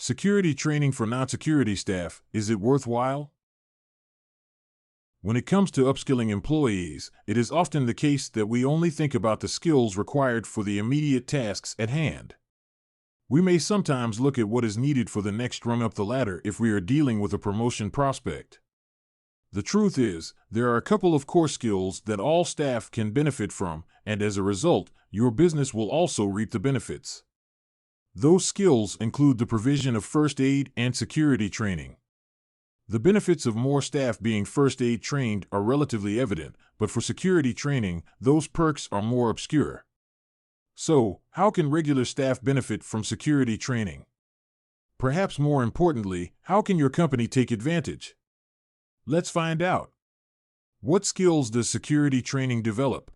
Security training for non-security staff, is it worthwhile? When it comes to upskilling employees, it is often the case that we only think about the skills required for the immediate tasks at hand. We may sometimes look at what is needed for the next rung up the ladder if we are dealing with a promotion prospect. The truth is, there are a couple of core skills that all staff can benefit from, and as a result, your business will also reap the benefits. Those skills include the provision of first aid and security training. The benefits of more staff being first aid trained are relatively evident, but for security training, those perks are more obscure. So, how can regular staff benefit from security training? Perhaps more importantly, how can your company take advantage? Let's find out. What skills does security training develop?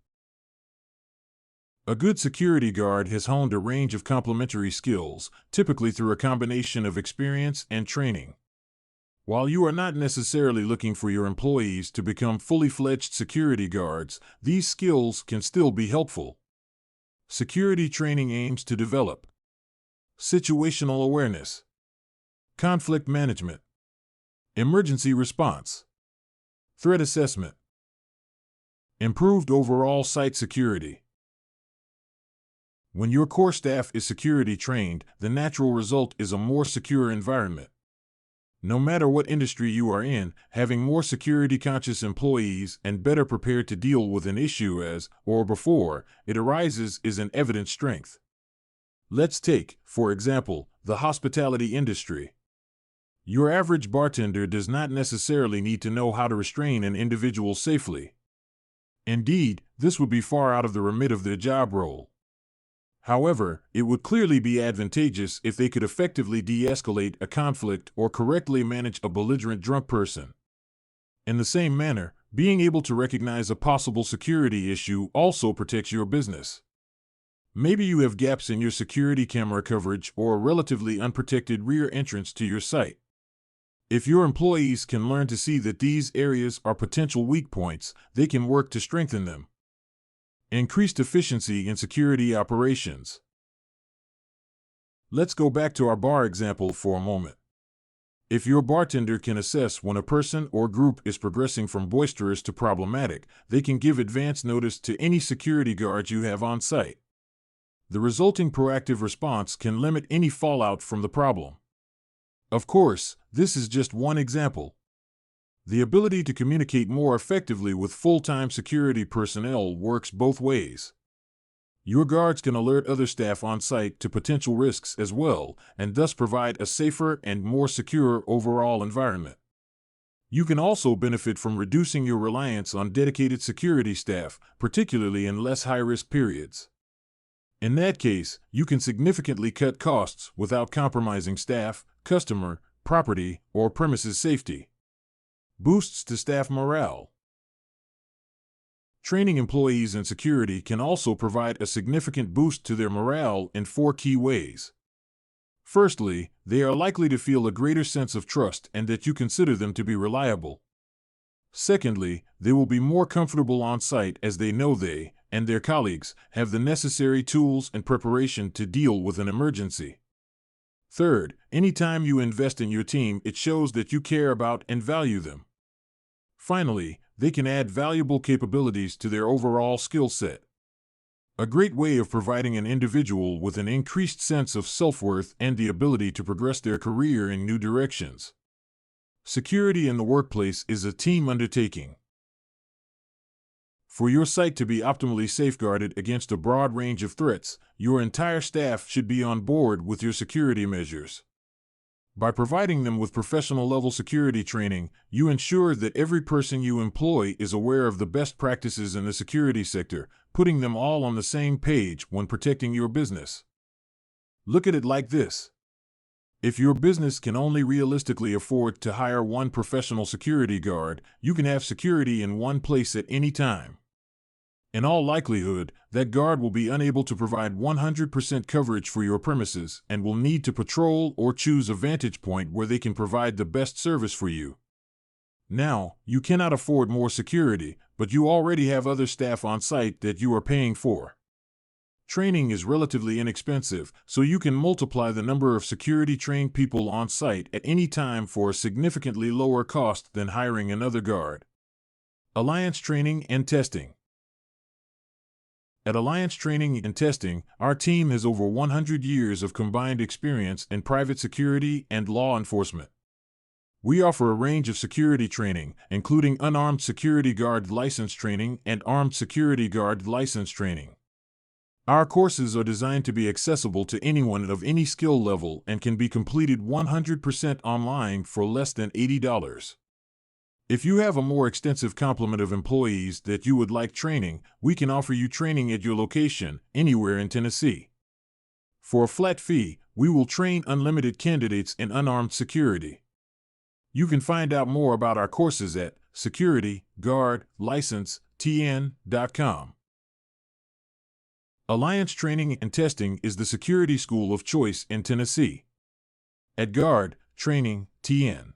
A good security guard has honed a range of complementary skills, typically through a combination of experience and training. While you are not necessarily looking for your employees to become fully fledged security guards, these skills can still be helpful. Security training aims to develop situational awareness, conflict management, emergency response, threat assessment, improved overall site security. When your core staff is security trained, the natural result is a more secure environment. No matter what industry you are in, having more security-conscious employees and better prepared to deal with an issue as, or before, it arises is an evident strength. Let's take, for example, the hospitality industry. Your average bartender does not necessarily need to know how to restrain an individual safely. Indeed, this would be far out of the remit of their job role. However, it would clearly be advantageous if they could effectively de-escalate a conflict or correctly manage a belligerent drunk person. In the same manner, being able to recognize a possible security issue also protects your business. Maybe you have gaps in your security camera coverage or a relatively unprotected rear entrance to your site. If your employees can learn to see that these areas are potential weak points, they can work to strengthen them. Increased efficiency in security operations. Let's go back to our bar example for a moment. If your bartender can assess when a person or group is progressing from boisterous to problematic, they can give advance notice to any security guards you have on site. The resulting proactive response can limit any fallout from the problem. Of course, this is just one example. The ability to communicate more effectively with full-time security personnel works both ways. Your guards can alert other staff on site to potential risks as well, and thus provide a safer and more secure overall environment. You can also benefit from reducing your reliance on dedicated security staff, particularly in less high-risk periods. In that case, you can significantly cut costs without compromising staff, customer, property, or premises safety. Boosts to staff morale. Training employees in security can also provide a significant boost to their morale in 4 key ways. Firstly, they are likely to feel a greater sense of trust and that you consider them to be reliable. Secondly, they will be more comfortable on site as they know they, and their colleagues, have the necessary tools and preparation to deal with an emergency. Third, anytime you invest in your team, it shows that you care about and value them. Finally, they can add valuable capabilities to their overall skill set. A great way of providing an individual with an increased sense of self-worth and the ability to progress their career in new directions. Security in the workplace is a team undertaking. For your site to be optimally safeguarded against a broad range of threats, your entire staff should be on board with your security measures. By providing them with professional-level security training, you ensure that every person you employ is aware of the best practices in the security sector, putting them all on the same page when protecting your business. Look at it like this. If your business can only realistically afford to hire one professional security guard, you can have security in one place at any time. In all likelihood, that guard will be unable to provide 100% coverage for your premises and will need to patrol or choose a vantage point where they can provide the best service for you. Now, you cannot afford more security, but you already have other staff on site that you are paying for. Training is relatively inexpensive, so you can multiply the number of security-trained people on site at any time for a significantly lower cost than hiring another guard. Alliance Training and Testing. At Alliance Training and Testing, our team has over 100 years of combined experience in private security and law enforcement. We offer a range of security training, including unarmed security guard license training and armed security guard license training. Our courses are designed to be accessible to anyone of any skill level and can be completed 100% online for less than $80. If you have a more extensive complement of employees that you would like training, we can offer you training at your location, anywhere in Tennessee. For a flat fee, we will train unlimited candidates in unarmed security. You can find out more about our courses at securityguardlicensentn.com. Alliance Training and Testing is the security school of choice in Tennessee. At Guard Training TN,